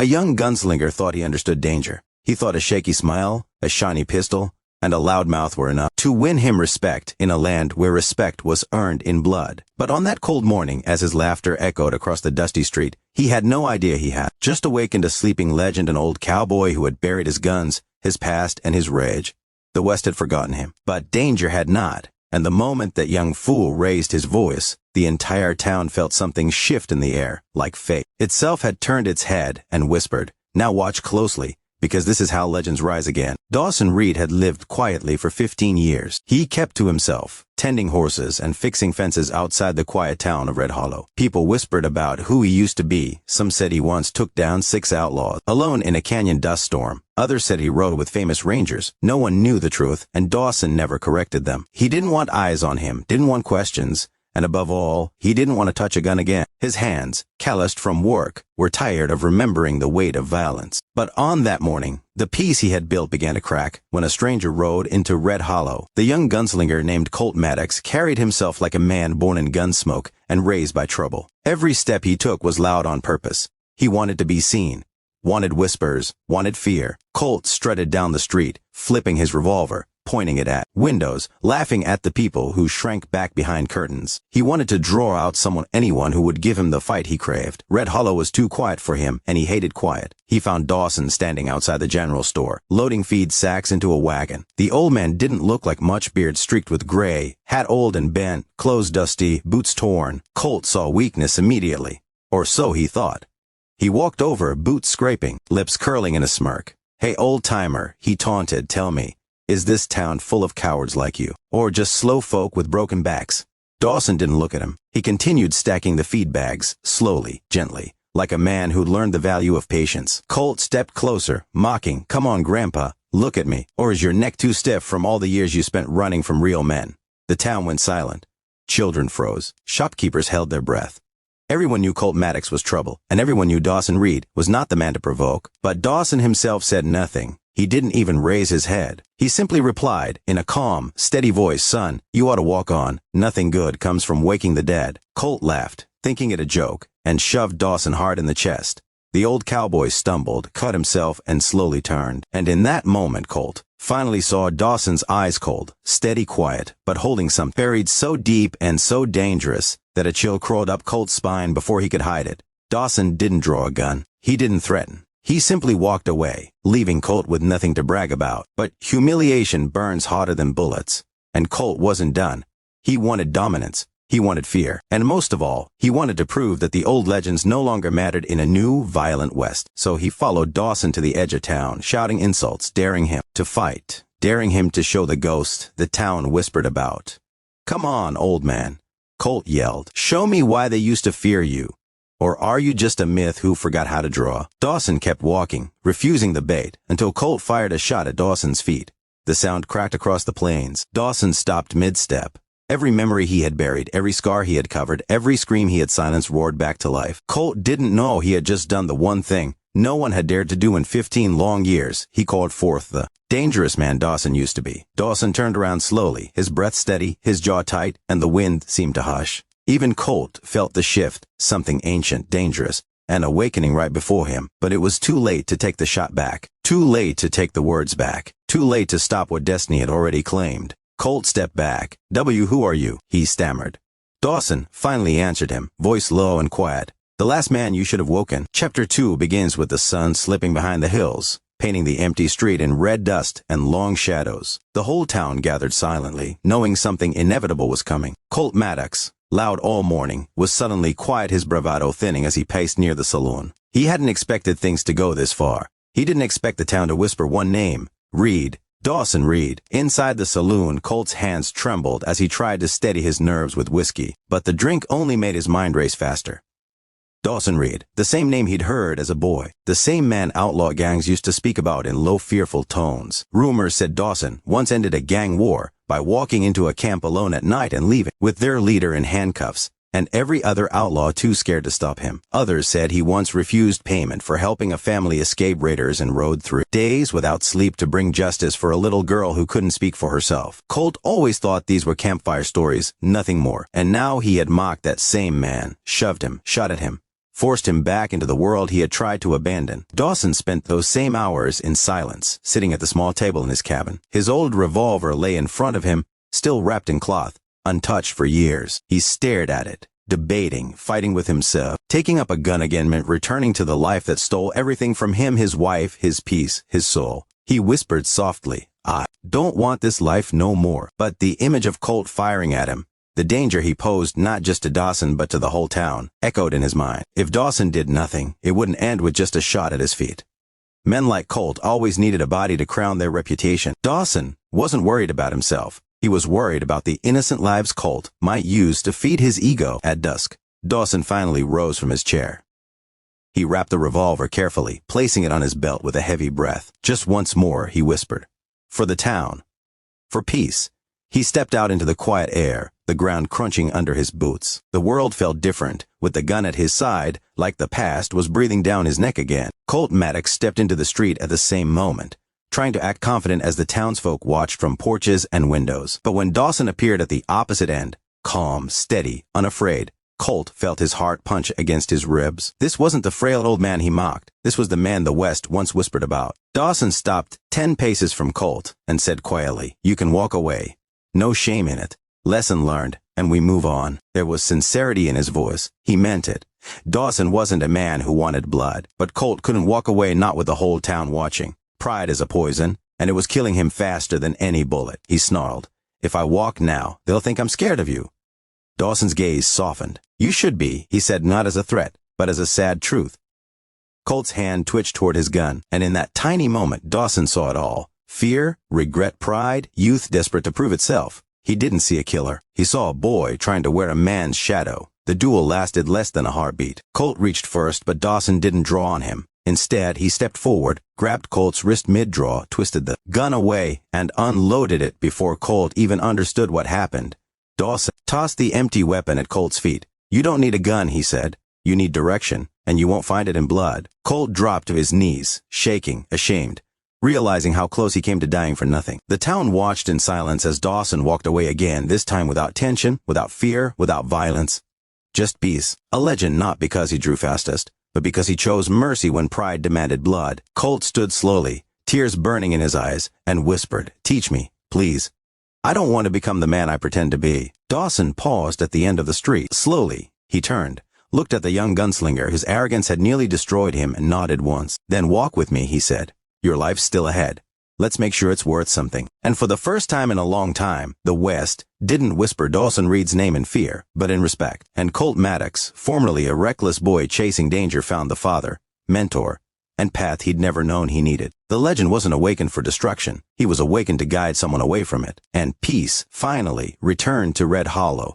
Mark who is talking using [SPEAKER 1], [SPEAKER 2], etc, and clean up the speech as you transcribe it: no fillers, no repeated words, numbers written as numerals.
[SPEAKER 1] A young gunslinger thought he understood danger. He thought a shaky smile, a shiny pistol, and a loud mouth were enough to win him respect in a land where respect was earned in blood. But on that cold morning, as his laughter echoed across the dusty street, he had no idea he had just awakened a sleeping legend, an old cowboy who had buried his guns, his past, and his rage. The West had forgotten him, but danger had not. And the moment that young fool raised his voice, the entire town felt something shift in the air, like fate itself had turned its head and whispered, "Now watch closely, because this is how legends rise again." Dawson Reed had lived quietly for 15 years. He kept to himself, tending horses and fixing fences outside the quiet town of Red Hollow. People whispered about who he used to be. Some said he once took down 6 outlaws alone in a canyon dust storm. Others said he rode with famous rangers. No one knew the truth, and Dawson never corrected them. He didn't want eyes on him, didn't want questions. And above all, he didn't want to touch a gun again. His hands, calloused from work, were tired of remembering the weight of violence. But on that morning, the peace he had built began to crack when a stranger rode into Red Hollow. The young gunslinger named Colt Maddox carried himself like a man born in gunsmoke and raised by trouble. Every step he took was loud on purpose. He wanted to be seen, wanted whispers, wanted fear. Colt strutted down the street, flipping his revolver, pointing it at windows, laughing at the people who shrank back behind curtains. He wanted to draw out anyone who would give him the fight he craved. Red Hollow was too quiet for him, and he hated quiet. He found Dawson standing outside the general store, loading feed sacks into a wagon. The old man didn't look like much, beard streaked with gray, hat old and bent, clothes dusty, boots torn. Colt saw weakness immediately, or so he thought. He walked over, boots scraping, lips curling in a smirk. "Hey, old-timer," he taunted, "tell me, is this town full of cowards like you, or just slow folk with broken backs?" Dawson didn't look at him. He continued stacking the feed bags, slowly, gently, like a man who'd learned the value of patience. Colt stepped closer, mocking, "Come on, Grandpa, look at me. Or is your neck too stiff from all the years you spent running from real men?" The town went silent. Children froze. Shopkeepers held their breath. Everyone knew Colt Maddox was trouble, and everyone knew Dawson Reed was not the man to provoke. But Dawson himself said nothing. He didn't even raise his head. He simply replied, in a calm, steady voice, "Son, you ought to walk on. Nothing good comes from waking the dead." Colt laughed, thinking it a joke, and shoved Dawson hard in the chest. The old cowboy stumbled, cut himself, and slowly turned. And in that moment, Colt finally saw Dawson's eyes, cold, steady, quiet, but holding something buried so deep and so dangerous that a chill crawled up Colt's spine before he could hide it. Dawson didn't draw a gun. He didn't threaten. He simply walked away, leaving Colt with nothing to brag about. But humiliation burns hotter than bullets. And Colt wasn't done. He wanted dominance. He wanted fear. And most of all, he wanted to prove that the old legends no longer mattered in a new, violent West. So he followed Dawson to the edge of town, shouting insults, daring him to fight, daring him to show the ghost the town whispered about. "Come on, old man," Colt yelled. "Show me why they used to fear you. Or are you just a myth who forgot how to draw?" Dawson kept walking, refusing the bait, until Colt fired a shot at Dawson's feet. The sound cracked across the plains. Dawson stopped mid-step. Every memory he had buried, every scar he had covered, every scream he had silenced roared back to life. Colt didn't know he had just done the one thing no one had dared to do in 15 long years. He called forth the dangerous man Dawson used to be. Dawson turned around slowly, his breath steady, his jaw tight, and the wind seemed to hush. Even Colt felt the shift, something ancient, dangerous, and awakening right before him. But it was too late to take the shot back, too late to take the words back, too late to stop what destiny had already claimed. Colt stepped back. "Who are you?" he stammered. Dawson finally answered him, voice low and quiet. "The last man you should have woken." Chapter 2 begins with the sun slipping behind the hills, painting the empty street in red dust and long shadows. The whole town gathered silently, knowing something inevitable was coming. Colt Maddox, loud all morning, was suddenly quiet, his bravado thinning as he paced near the saloon. He hadn't expected things to go this far. He didn't expect the town to whisper one name, Reed. Dawson Reed. Inside the saloon, Colt's hands trembled as he tried to steady his nerves with whiskey, but the drink only made his mind race faster. Dawson Reed, the same name he'd heard as a boy, the same man outlaw gangs used to speak about in low, fearful tones. Rumors said Dawson once ended a gang war by walking into a camp alone at night and leaving, with their leader in handcuffs, and every other outlaw too scared to stop him. Others said he once refused payment for helping a family escape raiders and rode through days without sleep to bring justice for a little girl who couldn't speak for herself. Colt always thought these were campfire stories, nothing more. And now he had mocked that same man, shoved him, shot at him, forced him back into the world he had tried to abandon. Dawson spent those same hours in silence, sitting at the small table in his cabin. His old revolver lay in front of him, still wrapped in cloth, untouched for years. He stared at it, debating, fighting with himself. Taking up a gun again meant returning to the life that stole everything from him, his wife, his peace, his soul. He whispered softly, "I don't want this life no more." But the image of Colt firing at him, the danger he posed not just to Dawson but to the whole town, echoed in his mind. If Dawson did nothing, it wouldn't end with just a shot at his feet. Men like Colt always needed a body to crown their reputation. Dawson wasn't worried about himself. He was worried about the innocent lives Colt might use to feed his ego. At dusk, Dawson finally rose from his chair. He wrapped the revolver carefully, placing it on his belt with a heavy breath. Just once more, he whispered. For the town. For peace. He stepped out into the quiet air, the ground crunching under his boots. The world felt different. With the gun at his side, like the past, was breathing down his neck again. Colt Maddox stepped into the street at the same moment, trying to act confident as the townsfolk watched from porches and windows. But when Dawson appeared at the opposite end, calm, steady, unafraid, Colt felt his heart punch against his ribs. This wasn't the frail old man he mocked. This was the man the West once whispered about. Dawson stopped 10 paces from Colt and said quietly, "You can walk away. No shame in it. Lesson learned, and we move on." There was sincerity in his voice. He meant it. Dawson wasn't a man who wanted blood, but Colt couldn't walk away, not with the whole town watching. Pride is a poison, and it was killing him faster than any bullet. He snarled, "If I walk now, they'll think I'm scared of you." Dawson's gaze softened. "You should be," he said, not as a threat, but as a sad truth. Colt's hand twitched toward his gun, and in that tiny moment, Dawson saw it all. Fear, regret, pride, youth desperate to prove itself. He didn't see a killer. He saw a boy trying to wear a man's shadow. The duel lasted less than a heartbeat. Colt reached first, but Dawson didn't draw on him. Instead, he stepped forward, grabbed Colt's wrist mid-draw, twisted the gun away, and unloaded it before Colt even understood what happened. Dawson tossed the empty weapon at Colt's feet. "You don't need a gun," he said. "You need direction, and you won't find it in blood." Colt dropped to his knees, shaking, ashamed, realizing how close he came to dying for nothing. The town watched in silence as Dawson walked away again, this time without tension, without fear, without violence. Just peace. A legend not because he drew fastest, but because he chose mercy when pride demanded blood. Colt stood slowly, tears burning in his eyes, and whispered, "Teach me, please. I don't want to become the man I pretend to be." Dawson paused at the end of the street. Slowly, he turned, looked at the young gunslinger. His arrogance had nearly destroyed him, and nodded once. "Then walk with me," he said. "Your life's still ahead. Let's make sure it's worth something." And for the first time in a long time, the West didn't whisper Dawson Reed's name in fear, but in respect. And Colt Maddox, formerly a reckless boy chasing danger, found the father, mentor, and path he'd never known he needed. The legend wasn't awakened for destruction. He was awakened to guide someone away from it. And peace, finally, returned to Red Hollow.